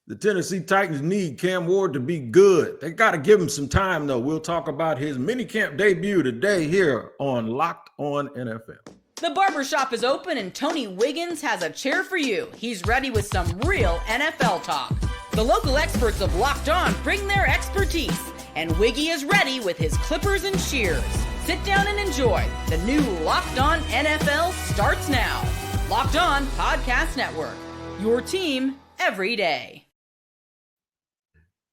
The Tennessee Titans need Cam Ward to be good. They got to give him some time, though. We'll talk about his minicamp debut today here on Locked On NFL. The barbershop is open and Tony Wiggins has a chair for you. He's ready with some real NFL talk. The local experts of Locked On bring their expertise, and Wiggy is ready with his clippers and shears. Sit down and enjoy. The new Locked On NFL starts now. Locked On Podcast Network. Your team every day.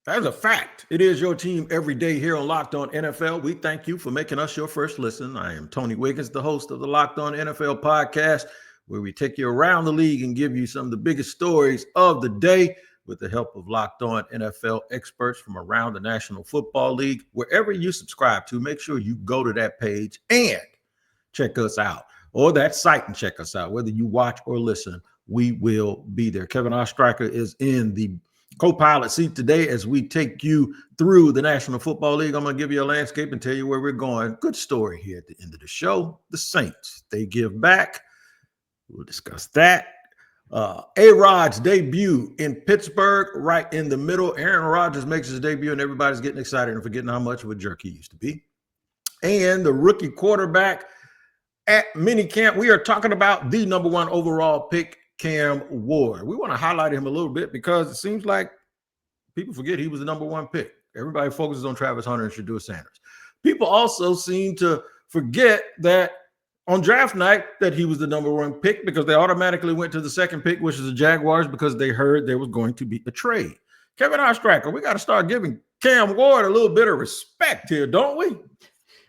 That's a fact. It is your team every day here on Locked On NFL. We thank you for making us your first listen. I am Tony Wiggins, the host of the Locked On NFL podcast, where we take you around the league and give you some of the biggest stories of the day with the help of Locked On NFL experts from around the National Football League. Wherever you subscribe to, make sure you go to that page and check us out, or that site and check us out. Whether you watch or listen, we will be there. Kevin Ostreicher is in the co-pilot seat today as we take you through the National Football League. I'm going to give you a landscape and tell you where we're going. Good story here at the end of the show. The Saints, they give back. We'll discuss that. A-Rod's debut in Pittsburgh, right in the middle. Aaron Rodgers makes his debut and everybody's getting excited and forgetting how much of a jerk he used to be. And the rookie quarterback at minicamp, we are talking about the number one overall pick, Cam Ward. We want to highlight him a little bit because it seems like people forget he was the number one pick. Everybody focuses on Travis Hunter and Shador Sanders. People also seem to forget that on draft night that he was the number one pick because they automatically went to the second pick, which is the Jaguars, because they heard there was going to be a trade. Kevin Ostreicher, we got to start giving Cam Ward a little bit of respect here, don't we?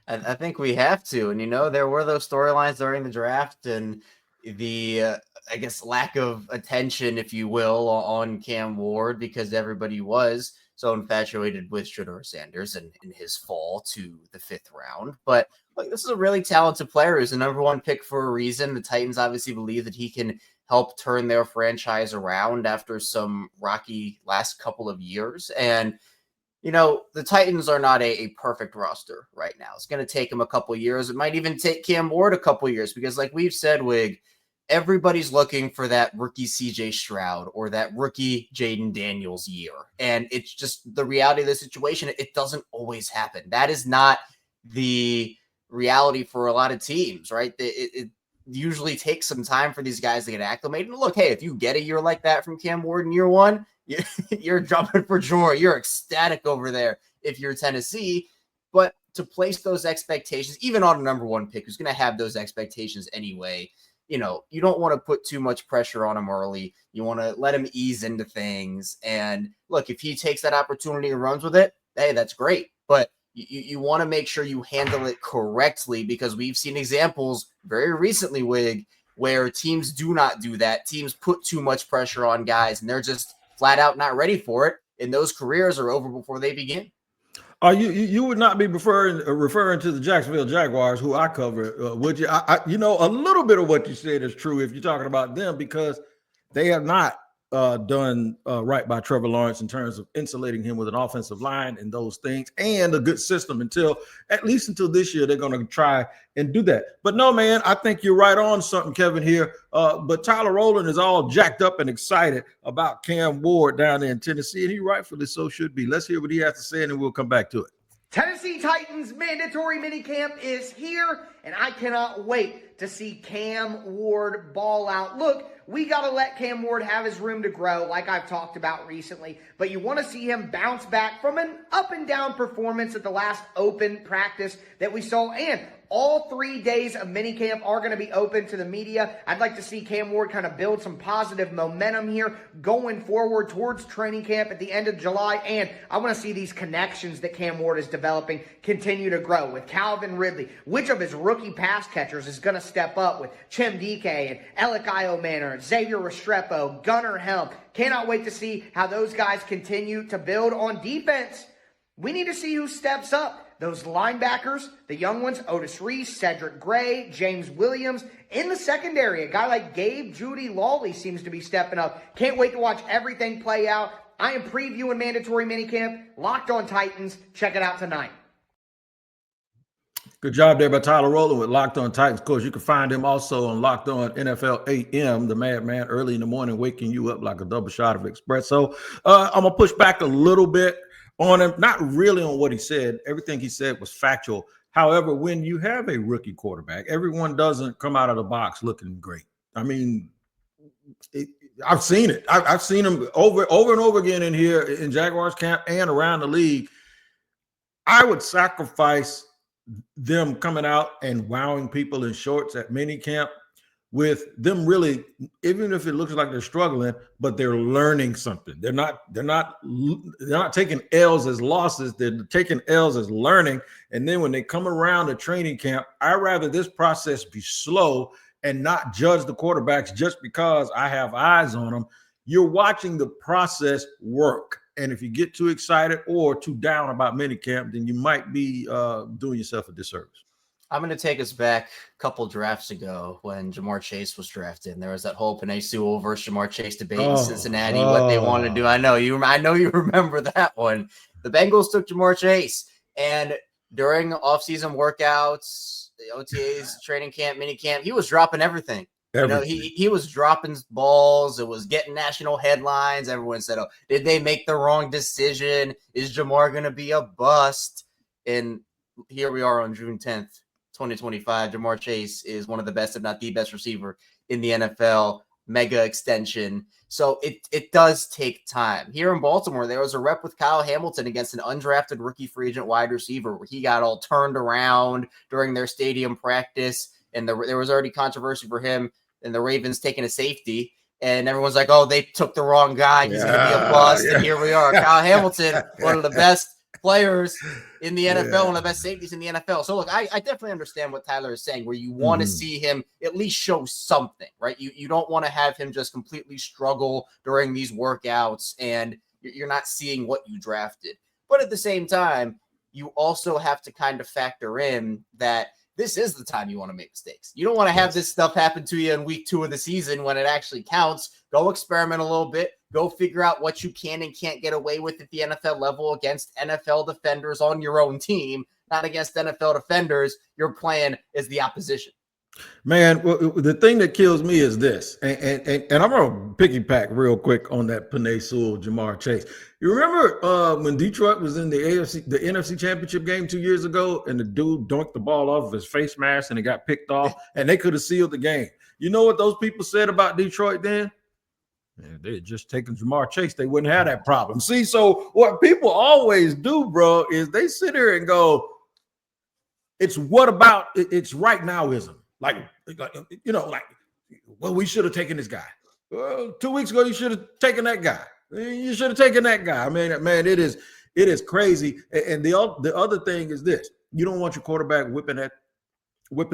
I think we have to. And, there were those storylines during the draft and the I guess lack of attention, if you will, on Cam Ward because everybody was so infatuated with Shador Sanders and in his fall to the 5th round. But look, this is a really talented player who's the number one pick for a reason. The Titans obviously believe that he can help turn their franchise around after some rocky last couple of years. And, the Titans are not a perfect roster right now. It's going to take him a couple of years. It might even take Cam Ward a couple of years because like we've said, Wig, everybody's looking for that rookie CJ Stroud or that rookie Jaden Daniels year. And it's just the reality of the situation. It doesn't always happen. That is not the reality for a lot of teams, right? It usually takes some time for these guys to get acclimated. And look, hey, if you get a year like that from Cam Ward in year one, you're jumping for joy. You're ecstatic over there if you're Tennessee. But to place those expectations, even on a number one pick who's going to have those expectations anyway, you don't want to put too much pressure on him early. You want to let him ease into things. And look, if he takes that opportunity and runs with it, hey, that's great. But you want to make sure you handle it correctly because we've seen examples very recently, Wig, where teams do not do that. Teams put too much pressure on guys and they're just flat out not ready for it. And those careers are over before they begin. You would not be referring to the Jacksonville Jaguars, who I cover, would you? A little bit of what you said is true if you're talking about them because they have not done right by Trevor Lawrence in terms of insulating him with an offensive line and those things and a good system until this year they're going to try and do that. But no, man, I think you're right on something, Kevin, here. But Tyler Roland is all jacked up and excited about Cam Ward down there in Tennessee, and he rightfully so should be. Let's hear what he has to say, and then we'll come back to it. Tennessee Titans mandatory minicamp is here, and I cannot wait to see Cam Ward ball out. Look, we got to let Cam Ward have his room to grow, like I've talked about recently, but you want to see him bounce back from an up-and-down performance at the last open practice that we saw, and all 3 days of minicamp are going to be open to the media. I'd like to see Cam Ward kind of build some positive momentum here going forward towards training camp at the end of July. And I want to see these connections that Cam Ward is developing continue to grow with Calvin Ridley. Which of his rookie pass catchers is going to step up with Chim Dike and Alec Manor, Xavier Restrepo, Gunnar Helm? Cannot wait to see how those guys continue to build on defense. We need to see who steps up. Those linebackers, the young ones, Otis Reese, Cedric Gray, James Williams. In the secondary, a guy like Gabe Judy Lawley seems to be stepping up. Can't wait to watch everything play out. I am previewing mandatory minicamp. Locked on Titans. Check it out tonight. Good job there by Tyler Roland with Locked On Titans. Of course, you can find him also on Locked On NFL AM, the madman, early in the morning, waking you up like a double shot of espresso. I'm going to push back a little bit on him, not really on what he said. Everything he said was factual. However, when you have a rookie quarterback, everyone doesn't come out of the box looking great. I mean, I've seen it. I've seen him over and over again in here in Jaguars camp and around the league. I would sacrifice them coming out and wowing people in shorts at minicamp with them really, even if it looks like they're struggling, but they're learning something. They're not taking L's as losses. They're taking L's as learning. And then when they come around to training camp, I'd rather this process be slow and not judge the quarterbacks just because I have eyes on them. You're watching the process work. And if you get too excited or too down about minicamp, then you might be doing yourself a disservice. I'm going to take us back a couple drafts ago when Jamar Chase was drafted. And there was that whole Penei Sewell versus Jamar Chase debate in Cincinnati, what they wanted to do. I know you remember that one. The Bengals took Jamar Chase. And during offseason workouts, the OTAs, training camp, minicamp, he was dropping everything. You know, he was dropping balls. It was getting national headlines. Everyone said, oh, did they make the wrong decision? Is Jamar going to be a bust? And here we are on June 10th, 2025. Jamar Chase is one of the best, if not the best receiver in the NFL. Mega extension. So it does take time. Here in Baltimore, there was a rep with Kyle Hamilton against an undrafted rookie free agent wide receiver where he got all turned around during their stadium practice. And there was already controversy for him and the Ravens taking a safety. And everyone's like, oh, they took the wrong guy. He's going to be a bust. And here we are. Kyle Hamilton, one of the best players in the NFL, one of the best safeties in the NFL. So, look, I definitely understand what Tyler is saying, where you want to see him at least show something, right? You don't want to have him just completely struggle during these workouts and you're not seeing what you drafted. But at the same time, you also have to kind of factor in that this is the time you want to make mistakes. You don't want to have this stuff happen to you in week 2 of the season when it actually counts. Go experiment a little bit. Go figure out what you can and can't get away with at the NFL level against NFL defenders on your own team, not against NFL defenders. You're playing as the opposition. Man, the thing that kills me is this, and I'm going to piggyback real quick on that Penei Sewell, Jamar Chase. You remember when Detroit was in the NFC Championship game 2 years ago, and the dude dunked the ball off of his face mask and it got picked off, and they could have sealed the game. You know what those people said about Detroit then? Man, they had just taken Jamar Chase. They wouldn't have that problem. See, so what people always do, bro, is they sit here and go, it's right nowism. Like, well, we should have taken this guy. 2 weeks ago, you should have taken that guy. You should have taken that guy. I mean, man, it is crazy. And the other thing is this: you don't want your quarterback whipping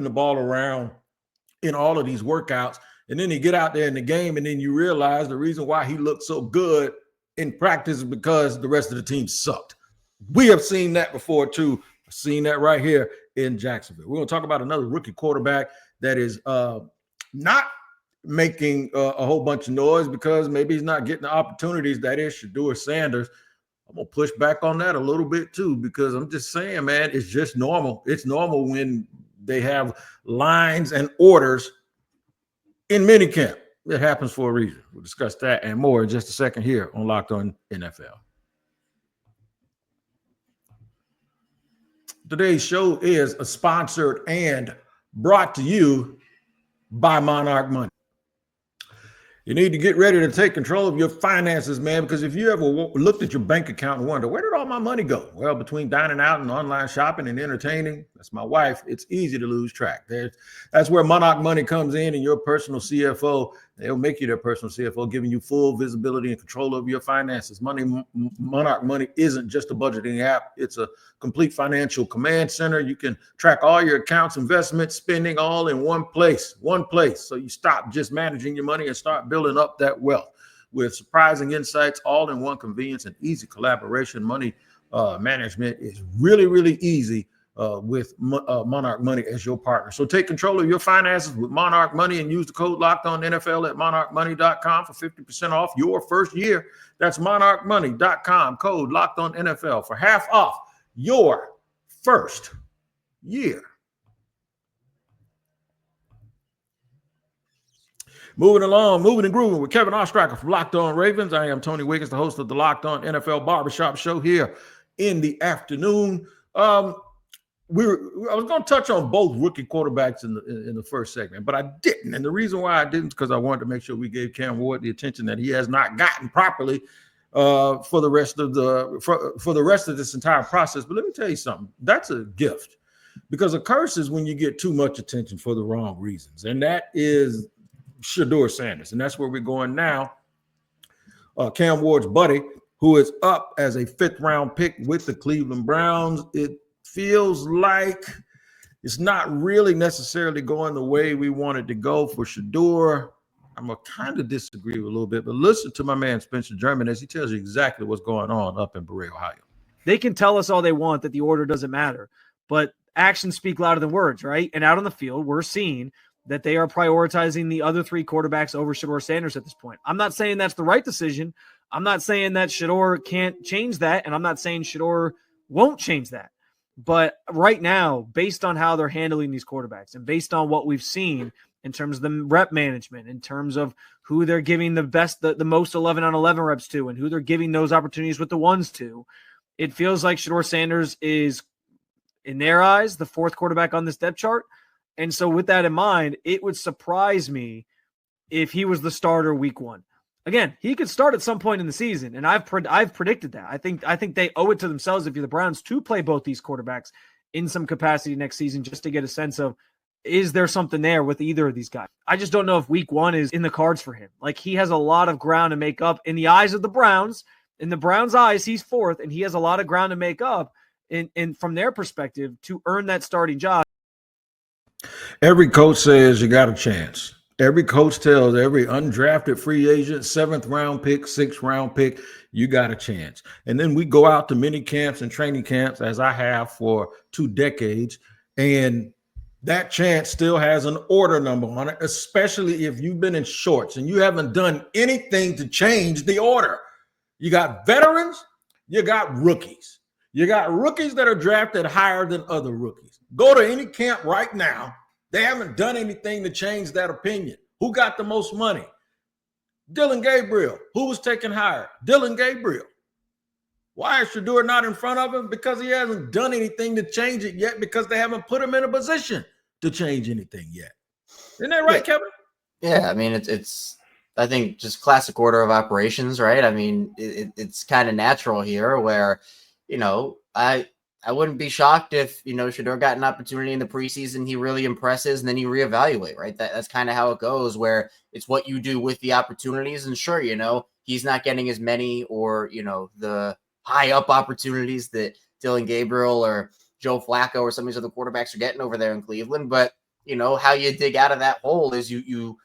the ball around in all of these workouts, and then you get out there in the game, and then you realize the reason why he looked so good in practice is because the rest of the team sucked. We have seen that before too. Seen that right here in Jacksonville. We're going to talk about another rookie quarterback that is not making a whole bunch of noise because maybe he's not getting the opportunities. That is Shador Sanders. I'm going to push back on that a little bit too, because I'm just saying, man, it's just normal. It's normal when they have lines and orders in minicamp. It happens for a reason. We'll discuss that and more in just a second here on Locked On NFL. Today's show is sponsored and brought to you by Monarch Money. You need to get ready to take control of your finances, man, because if you ever looked at your bank account and wonder, where did all my money go? Well, between dining out and online shopping and entertaining, that's my wife, it's easy to lose track. That's where Monarch Money comes in, and your personal CFO, they'll make you their personal CFO, giving you full visibility and control over your finances. Monarch Money isn't just a budgeting app. It's a complete financial command center. You can track all your accounts, investments, spending all in one place. So you stop just managing your money and start building up that wealth with surprising insights, all in one convenience and easy collaboration. Money management is really, really easy with Monarch Money as your partner. So take control of your finances with Monarch Money and use the code LOCKEDONNFL at monarchmoney.com for 50% off your first year. That's monarchmoney.com, code LOCKEDONNFL for half off your first year. Moving along, moving and grooving with Kevin Ostreicher from Locked On Ravens. I am Tony Wiggins, the host of the Locked On NFL Barbershop Show here in the afternoon. I was going to touch on both rookie quarterbacks in the first segment, but I didn't. And the reason why I didn't is because I wanted to make sure we gave Cam Ward the attention that he has not gotten properly for the rest of this entire process. But let me tell you something. That's a gift, because a curse is when you get too much attention for the wrong reasons, and that is Shador Sanders. And that's where we're going now. Cam Ward's buddy, who is up as a 5th round pick with the Cleveland Browns. It feels like it's not really necessarily going the way we wanted to go for Shador. I'm going to kind of disagree a little bit, but listen to my man Spencer German as he tells you exactly what's going on up in Berea, Ohio. They can tell us all they want that the order doesn't matter, but actions speak louder than words, right? And out on the field, we're seeing that they are prioritizing the other 3 quarterbacks over Shador Sanders at this point. I'm not saying that's the right decision. I'm not saying that Shador can't change that, and I'm not saying Shador won't change that. But right now, based on how they're handling these quarterbacks and based on what we've seen in terms of the rep management, in terms of who they're giving the most 11 on 11 reps to and who they're giving those opportunities with the ones to, it feels like Shador Sanders is, in their eyes, the 4th quarterback on this depth chart. And so with that in mind, it would surprise me if he was the starter week 1. Again, he could start at some point in the season, and I've predicted that. I think they owe it to themselves, if you're the Browns, to play both these quarterbacks in some capacity next season, just to get a sense of, is there something there with either of these guys? I just don't know if week 1 is in the cards for him. Like, he has a lot of ground to make up in the eyes of the Browns. In the Browns' eyes, he's 4th, and he has a lot of ground to make up in from their perspective to earn that starting job. Every coach says you got a chance. Every coach tells every undrafted free agent, 7th round pick, 6th round pick, you got a chance. And then we go out to mini camps and training camps, as I have for 2 decades, and that chance still has an order number on it, especially if you've been in shorts and you haven't done anything to change the order. You got veterans, you got rookies. You got rookies that are drafted higher than other rookies. Go to any camp right now. They haven't done anything to change that opinion. Who got the most money? Dillon Gabriel. Who was taken higher? Dillon Gabriel. Why is Shador not in front of him? Because he hasn't done anything to change it yet, because they haven't put him in a position to change anything yet. Isn't that right, Kevin? Yeah, I mean, it's I think just classic order of operations, right? I mean, it's kind of natural here where, I wouldn't be shocked if, Shador got an opportunity in the preseason, he really impresses, and then you reevaluate, right? That's kind of how it goes, where it's what you do with the opportunities. And sure, he's not getting as many or, the high up opportunities that Dillon Gabriel or Joe Flacco or some of these other quarterbacks are getting over there in Cleveland. But, how you dig out of that hole is you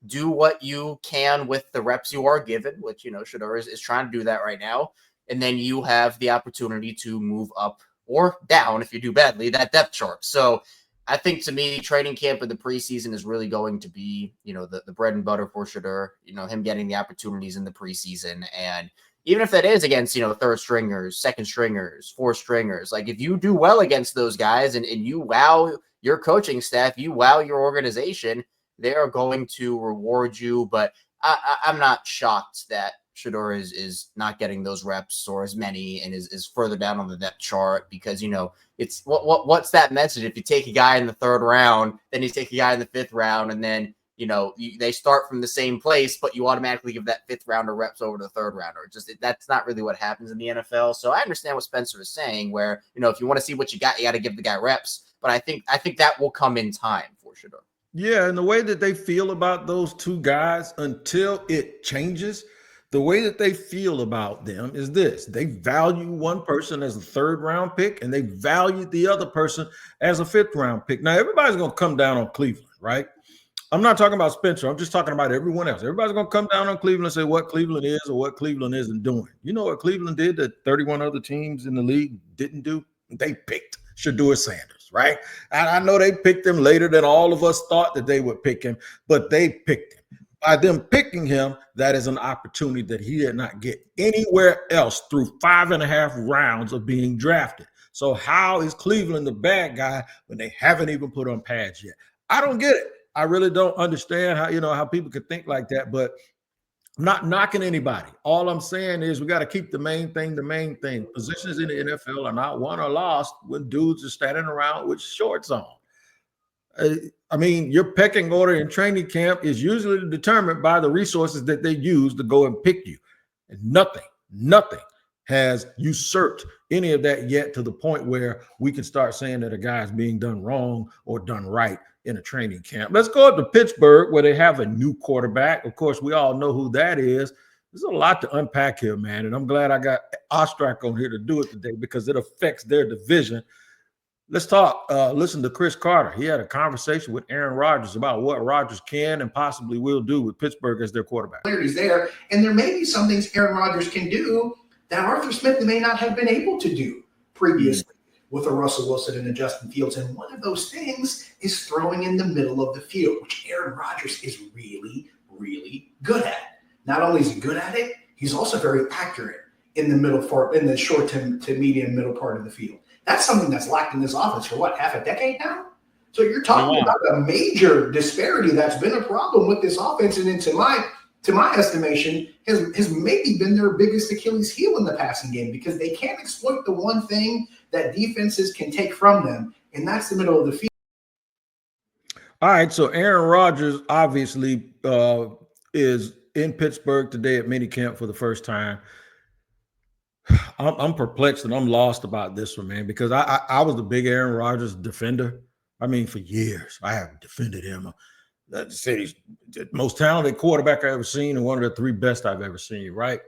do what you can with the reps you are given, which, Shador is trying to do that right now. And then you have the opportunity to move up or down if you do badly, that depth chart. So I think, to me, training camp in the preseason is really going to be, the bread and butter for Shador, him getting the opportunities in the preseason. And even if that is against, 3rd stringers, 2nd stringers, 4th stringers, like if you do well against those guys and you wow your coaching staff, you wow your organization, they are going to reward you. But I'm not shocked that Shador is not getting those reps or as many and is further down on the depth chart, because, it's what's that message? If you take a guy in the 3rd round, then you take a guy in the 5th round, and then, they start from the same place, but you automatically give that 5th rounder reps over to the 3rd rounder. That's not really what happens in the NFL. So I understand what Spencer is saying, where, if you want to see what you got to give the guy reps. But I think that will come in time for Shador. Yeah, and the way that they feel about those 2 guys until it changes, the way that they feel about them is this: they value one person as a 3rd round pick, and they value the other person as a 5th round pick. Now, everybody's going to come down on Cleveland, right? I'm not talking about Spencer. I'm just talking about everyone else. Everybody's going to come down on Cleveland and say what Cleveland is or what Cleveland isn't doing. You know what Cleveland did that 31 other teams in the league didn't do? They picked Shador Sanders, right? And I know they picked him later than all of us thought that they would pick him, but they picked him. By them picking him, that is an opportunity that he did not get anywhere else through 5.5 rounds of being drafted. So how is Cleveland the bad guy when they haven't even put on pads yet? I don't get it. I really don't understand how people could think like that, but I'm not knocking anybody. All I'm saying is we got to keep the main thing. Positions in the NFL are not won or lost when dudes are standing around with shorts on. I mean, your pecking order in training camp is usually determined by the resources that they use to go and pick you. And nothing has usurped any of that yet to the point where we can start saying that a guy is being done wrong or done right in a training camp. Let's go up to Pittsburgh where they have a new quarterback. Of course, we all know who that is. There's a lot to unpack here, man. And I'm glad I got Ostreicher on here to do it today because it affects their division. Let's talk. Listen to Chris Carter. He had a conversation with Aaron Rodgers about what Rodgers can and possibly will do with Pittsburgh as their quarterback. He's there, and there may be some things Aaron Rodgers can do that Arthur Smith may not have been able to do previously with a Russell Wilson and a Justin Fields. And one of those things is throwing in the middle of the field, which Aaron Rodgers is really, really good at. Not only is he good at it, he's also very accurate in the short to medium middle part of the field. That's something that's lacked in this offense for half a decade now? So you're talking about a major disparity that's been a problem with this offense, and to my estimation, has maybe been their biggest Achilles heel in the passing game because they can't exploit the one thing that defenses can take from them, and that's the middle of the field. All right, so Aaron Rodgers obviously is in Pittsburgh today at minicamp for the first time. I'm perplexed and I'm lost about this one, man, because I was the big Aaron Rodgers defender. I mean, for years, I have defended him. He's the most talented quarterback I've ever seen and one of the three best I've ever seen, right?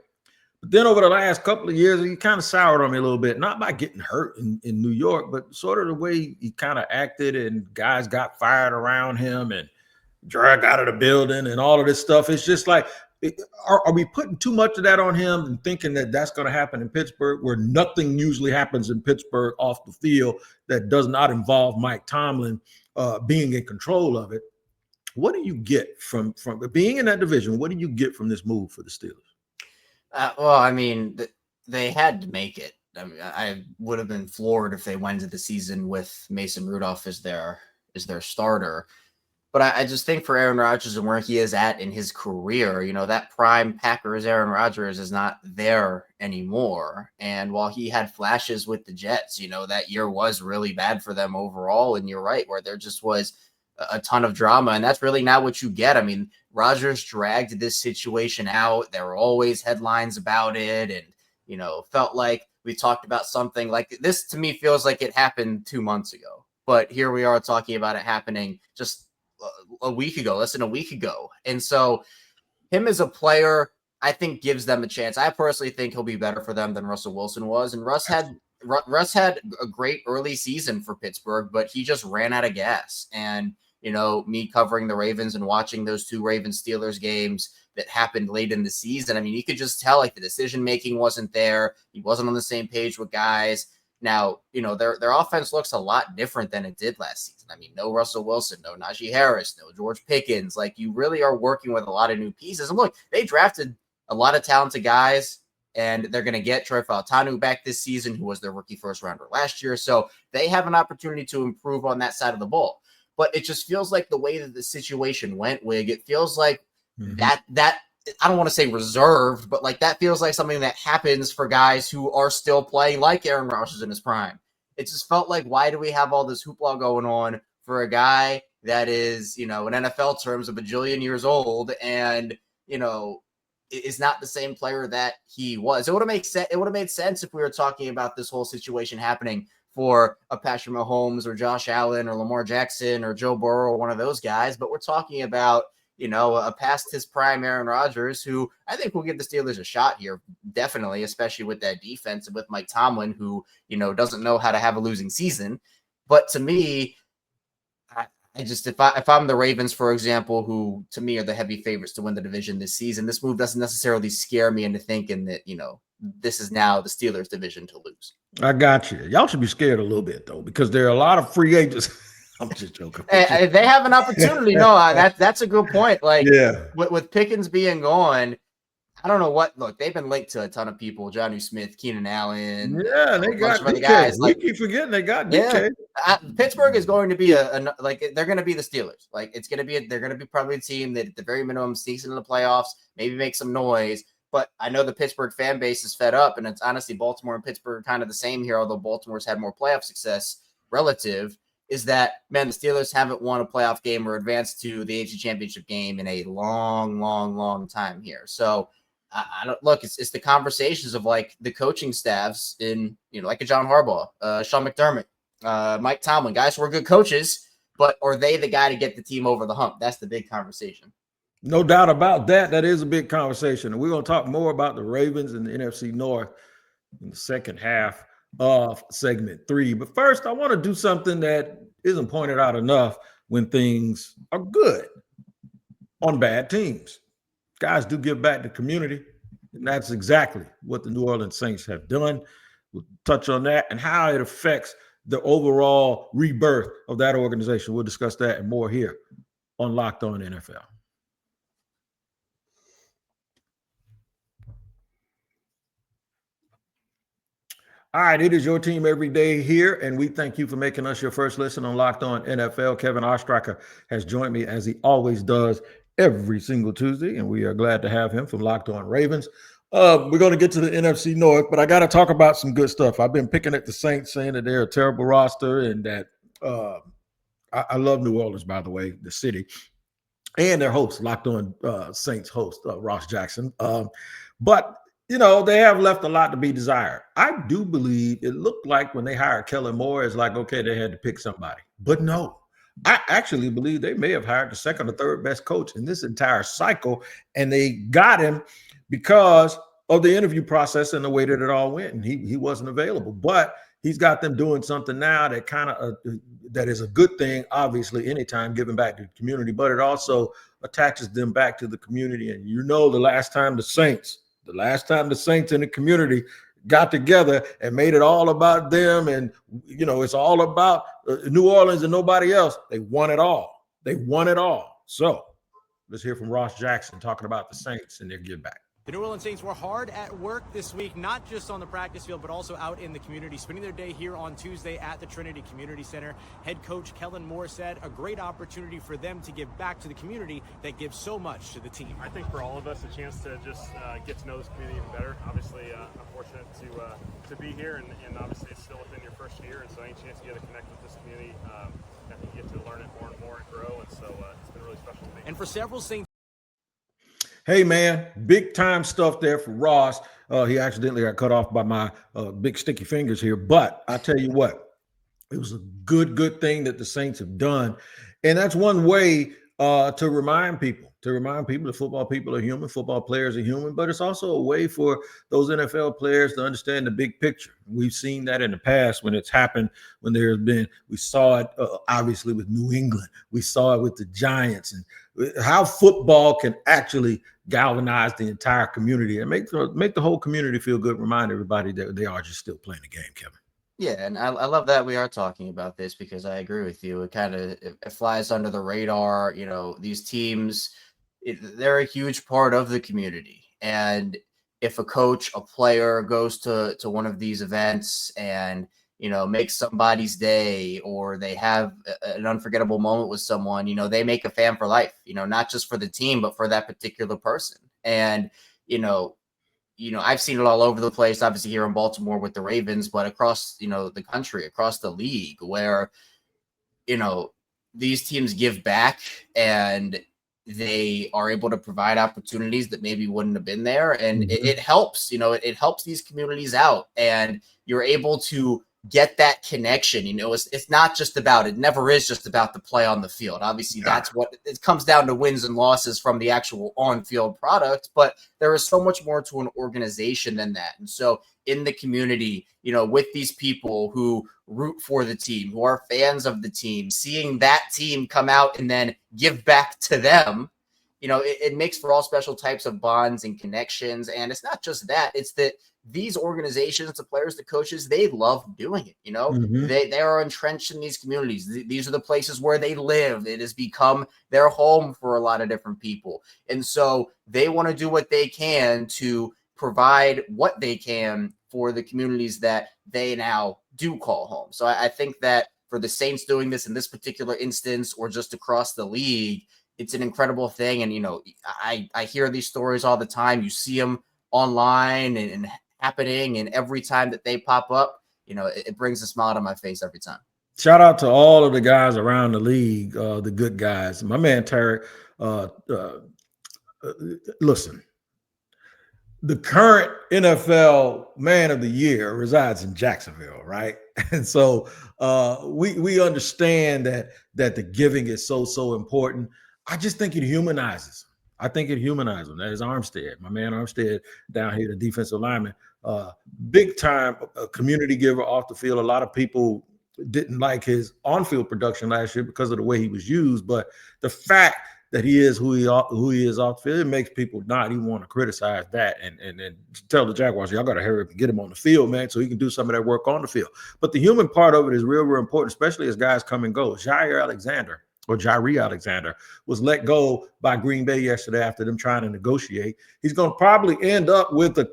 But then over the last couple of years, he kind of soured on me a little bit, not by getting hurt in New York, but sort of the way he kind of acted and guys got fired around him and dragged out of the building and all of this stuff. It's just like, are we putting too much of that on him and thinking that that's going to happen in Pittsburgh, where nothing usually happens in Pittsburgh off the field that does not involve Mike Tomlin being in control of it? What do you get from being in that division? What do you get from this move for the Steelers? Well, I mean, they had to make it. I mean, I would have been floored if they went into the season with Mason Rudolph as their starter. But I just think for Aaron Rodgers and where he is at in his career, that prime Packers Aaron Rodgers is not there anymore. And while he had flashes with the Jets, that year was really bad for them overall. And you're right, where there just was a ton of drama. And that's really not what you get. I mean, Rodgers dragged this situation out. There were always headlines about it. And, felt like we talked about something like this. To me, feels like it happened 2 months ago. But here we are talking about it happening just less than a week ago. And so him as a player, I think gives them a chance. I personally think he'll be better for them than Russell Wilson was. And Russ had a great early season for Pittsburgh, but he just ran out of gas. And, me covering the Ravens and watching those two Ravens-Steelers games that happened late in the season, I mean, you could just tell like the decision-making wasn't there. He wasn't on the same page with guys. Now, their offense looks a lot different than it did last season. I mean, no Russell Wilson, no Najee Harris, no George Pickens. Like, you really are working with a lot of new pieces. And look, they drafted a lot of talented guys, and they're going to get Troy Fautanu back this season, who was their rookie first rounder last year. So they have an opportunity to improve on that side of the ball. But it just feels like the way that the situation went, Wig, it feels like that I don't want to say reserved, but like that feels like something that happens for guys who are still playing like Aaron Rodgers in his prime. It just felt like, why do we have all this hoopla going on for a guy that is, in NFL terms, a bajillion years old and, is not the same player that he was? It would have made sense if we were talking about this whole situation happening for a Patrick Mahomes or Josh Allen or Lamar Jackson or Joe Burrow or one of those guys. But we're talking about, a past his prime Aaron Rodgers, who I think will give the Steelers a shot here, definitely, especially with that defense and with Mike Tomlin, who, doesn't know how to have a losing season. But to me, I just, if I'm the Ravens, for example, who to me are the heavy favorites to win the division this season, this move doesn't necessarily scare me into thinking that, this is now the Steelers' division to lose. I got you. Y'all should be scared a little bit, though, because there are a lot of free agents. I'm just joking. They have an opportunity. No, that's a good point. Like, with Pickens being gone, I don't know what. Look, they've been linked to a ton of people: Jonnu Smith, Keenan Allen. Yeah, they a bunch got of other DK. guys. We keep forgetting they got DK. Pittsburgh is going to be like they're going to be the Steelers. Like it's going to be they're going to be probably a team that at the very minimum sneaks into the playoffs, maybe make some noise. But I know the Pittsburgh fan base is fed up, and it's honestly Baltimore and Pittsburgh are kind of the same here, although Baltimore's had more playoff success relative. Is that, man, the Steelers haven't won a playoff game or advanced to the AFC Championship game in a long time here. So I don't look. It's the conversations of like the coaching staffs in like a John Harbaugh, Sean McDermott, Mike Tomlin, guys who are good coaches, but are they the guy to get the team over the hump? That's the big conversation. No doubt about that. That is a big conversation. And we're going to talk more about the Ravens and the NFC North in the second half of segment 3. But first, I want to do something that isn't pointed out enough when things are good on bad teams. Guys do give back to the community, and that's exactly what the New Orleans Saints have done. We'll touch on that and how it affects the overall rebirth of that organization. We'll discuss that and more here on Locked On NFL. All right, it is your team every day here, and we thank you for making us your first listen on Locked On NFL. Kevin Ostreicher has joined me, as he always does, every single Tuesday, and we are glad to have him from Locked On Ravens. We're going to get to the NFC North, but I got to talk about some good stuff. I've been picking at the Saints, saying that they're a terrible roster, and that I love New Orleans, by the way, the city, and their host, Locked On Saints host, Ross Jackson. But they have left a lot to be desired. I do believe it looked like when they hired Kellen Moore, it's like, okay, they had to pick somebody. But no, I actually believe they may have hired the second or third best coach in this entire cycle, and they got him because of the interview process and the way that it all went, and he wasn't available. But he's got them doing something now that kind of that is a good thing, obviously, anytime giving back to the community, but it also attaches them back to the community. And the last time the Saints in the community got together and made it all about them, and it's all about New Orleans and nobody else. They won it all. So let's hear from Ross Jackson talking about the Saints and their give back. The New Orleans Saints were hard at work this week, not just on the practice field, but also out in the community, spending their day here on Tuesday at the Trinity Community Center. Head coach Kellen Moore said a great opportunity for them to give back to the community that gives so much to the team. I think for all of us, a chance to just get to know this community even better. Obviously, I'm fortunate to be here, and obviously it's still within your first year, and so any chance you get to connect with this community, I think you get to learn it more and more and grow, and so it's been really special to me. And for several Saints, hey, man, big time stuff there for Ross. He accidentally got cut off by my big sticky fingers here. But I tell you what, it was a good thing that the Saints have done. And that's one way to remind people that football people are human, football players are human, but it's also a way for those NFL players to understand the big picture. We've seen that in the past when it's happened, when we saw it obviously with New England. We saw it with the Giants, and how football can actually galvanize the entire community and make the whole community feel good, remind everybody that they are just still playing the game, Kevin. Yeah, and I love that we are talking about this because I agree with you. It flies under the radar. These teams, they're a huge part of the community. And if a coach, a player goes to one of these events and, makes somebody's day, or they have an unforgettable moment with someone, they make a fan for life, not just for the team, but for that particular person. And, I've seen it all over the place, obviously here in Baltimore with the Ravens, but across, the country, across the league, where, these teams give back and they are able to provide opportunities that maybe wouldn't have been there. And it helps, it helps these communities out, and you're able to get that connection. It's not just about, it never is just about the play on the field. Obviously, that's what it comes down to, wins and losses from the actual on-field product, but there is so much more to an organization than that. And so in the community, with these people who root for the team, who are fans of the team, seeing that team come out and then give back to them it makes for all special types of bonds and connections. And it's not just that, it's that these organizations, the players, the coaches, they love doing it. They are entrenched in these communities. These are the places where they live. It has become their home for a lot of different people. And so they want to do what they can to provide what they can for the communities that they now do call home. So I think that for the Saints doing this in this particular instance, or just across the league, it's an incredible thing. And, I hear these stories all the time. You see them online and happening, and every time that they pop up, it brings a smile to my face every time. Shout out to all of the guys around the league, the good guys. My man Tarek, listen, the current NFL Man of the Year resides in Jacksonville, right? And so we understand that the giving is so important. I just think it humanizes. I think it humanizes them. That is Armstead, my man Armstead down here, the defensive lineman. Big time community giver off the field. A lot of people didn't like his on-field production last year because of the way he was used, but the fact that he is who he is off the field, it makes people not even want to criticize that and tell the Jaguars, y'all got to hurry up and get him on the field, man, so he can do some of that work on the field. But the human part of it is real important, especially as guys come and go. Jaire Alexander was let go by Green Bay yesterday after them trying to negotiate. He's going to probably end up with a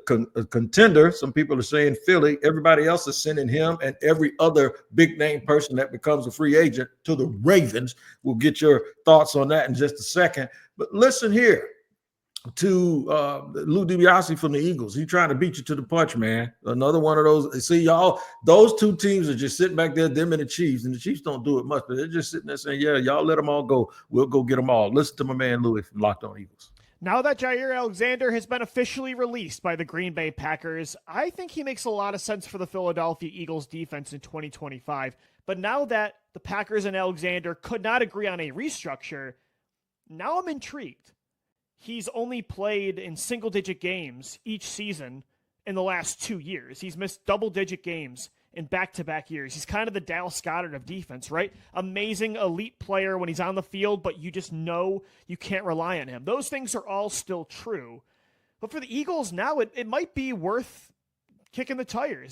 contender. Some people are saying Philly. Everybody else is sending him and every other big name person that becomes a free agent to the Ravens. We'll get your thoughts on that in just a second. But listen here to Lou DiBiase from the Eagles. He's trying to beat you to the punch, man. Another one of those. See, y'all, those two teams are just sitting back there, them and the Chiefs don't do it much, but they're just sitting there saying, yeah, y'all let them all go. We'll go get them all. Listen to my man Louis from Locked On Eagles. Now that Jaire Alexander has been officially released by the Green Bay Packers, I think he makes a lot of sense for the Philadelphia Eagles defense in 2025. But now that the Packers and Alexander could not agree on a restructure, now I'm intrigued. He's only played in single-digit games each season in the last 2 years. He's missed double-digit games in back-to-back years. He's kind of the Dallas Goedert of defense, right? Amazing elite player when he's on the field, but you just know you can't rely on him. Those things are all still true. But for the Eagles now, it might be worth kicking the tires.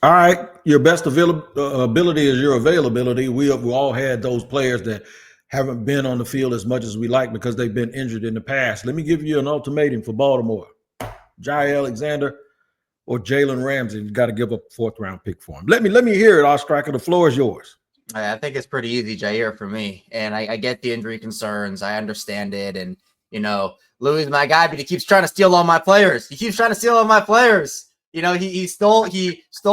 All right, your best ability is your availability. We all had those players that haven't been on the field as much as we like because they've been injured in the past. Let me give you an ultimatum for Baltimore. Jaire Alexander or Jalen Ramsey. You got to give up a fourth-round pick for him. Let me hear it, Ostreicher. The floor is yours. I think it's pretty easy, Jaire, for me. And I get the injury concerns. I understand it. And, Louis is my guy, but he keeps trying to steal all my players. He stole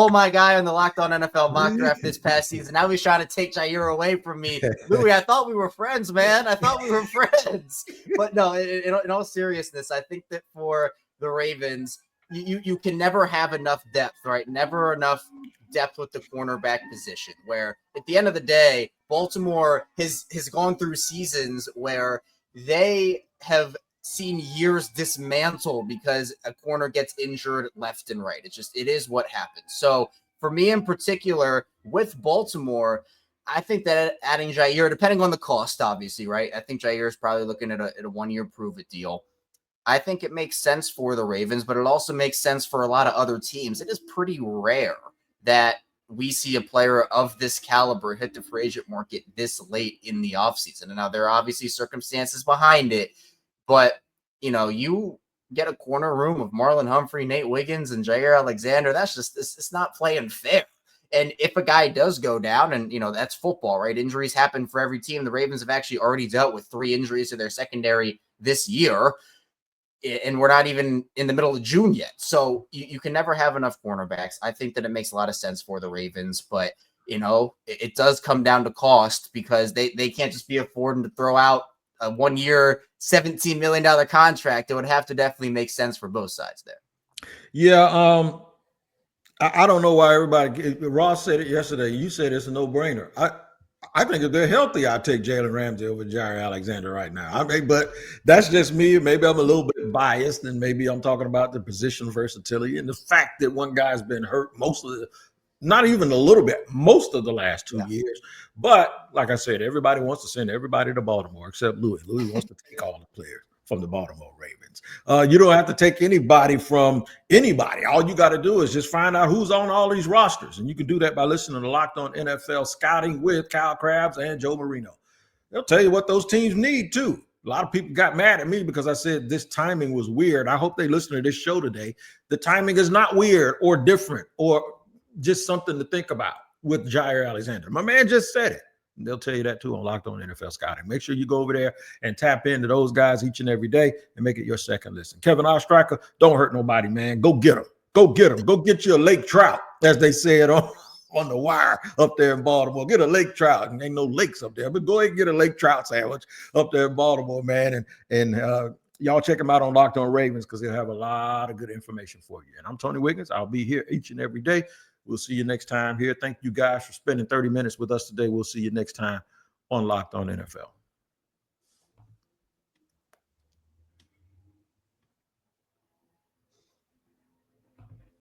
my guy on the Locked On NFL mock draft this past season. Now he's trying to take Jaire away from me. Louis, I thought we were friends, man. But no, in all seriousness, I think that for the Ravens, you can never have enough depth, right? Never enough depth with the cornerback position, where at the end of the day, Baltimore has gone through seasons where they have seen years dismantled because a corner gets injured left and right. It is what happens. So for me in particular, with Baltimore, I think that adding Jaire, depending on the cost, obviously, right? I think Jaire is probably looking at a 1-year prove-it deal. I think it makes sense for the Ravens, but it also makes sense for a lot of other teams. It is pretty rare that we see a player of this caliber hit the free agent market this late in the offseason. And now there are obviously circumstances behind it, but, you get a corner room of Marlon Humphrey, Nate Wiggins, and Jaire Alexander. It's not playing fair. And if a guy does go down, and, that's football, right? Injuries happen for every team. The Ravens have actually already dealt with 3 injuries to their secondary this year, and we're not even in the middle of June yet. So you can never have enough cornerbacks. I think that it makes a lot of sense for the Ravens, but, it does come down to cost because they can't just be affording to throw out a 1-year, $17 million contract. It would have to definitely make sense for both sides there. Yeah. I don't know why everybody, Ross said it yesterday. You said it's a no-brainer. I think if they're healthy, I'll take Jalen Ramsey over Jaire Alexander right now. But that's just me. Maybe I'm a little bit biased, and maybe I'm talking about the position versatility and the fact that one guy's been hurt most of not even a little bit, most of the last 2 years. But like I said, everybody wants to send everybody to Baltimore except Louis. Louis wants to take all the players from the Baltimore Ravens. You don't have to take anybody from anybody. All you got to do is just find out who's on all these rosters. And you can do that by listening to Locked On NFL Scouting with Kyle Krabs and Joe Marino. They'll tell you what those teams need too. A lot of people got mad at me because I said this timing was weird. I hope they listen to this show today. The timing is not weird or different or just something to think about with Jaire Alexander. My man just said it. They'll tell you that too on Locked On NFL Scouting. Make sure you go over there and tap into those guys each and every day and make it your second listen. Kevin Ostreicher, don't hurt nobody, man. Go get him. Go get him. Go get you a lake trout, as they said on the wire up there in Baltimore. Get a lake trout, and ain't no lakes up there, but go ahead and get a lake trout sandwich up there in Baltimore, man. And y'all check him out on Locked On Ravens because he'll have a lot of good information for you. And I'm Tony Wiggins. I'll be here each and every day. We'll see you next time here. Thank you guys for spending 30 minutes with us today. We'll see you next time on Locked On NFL.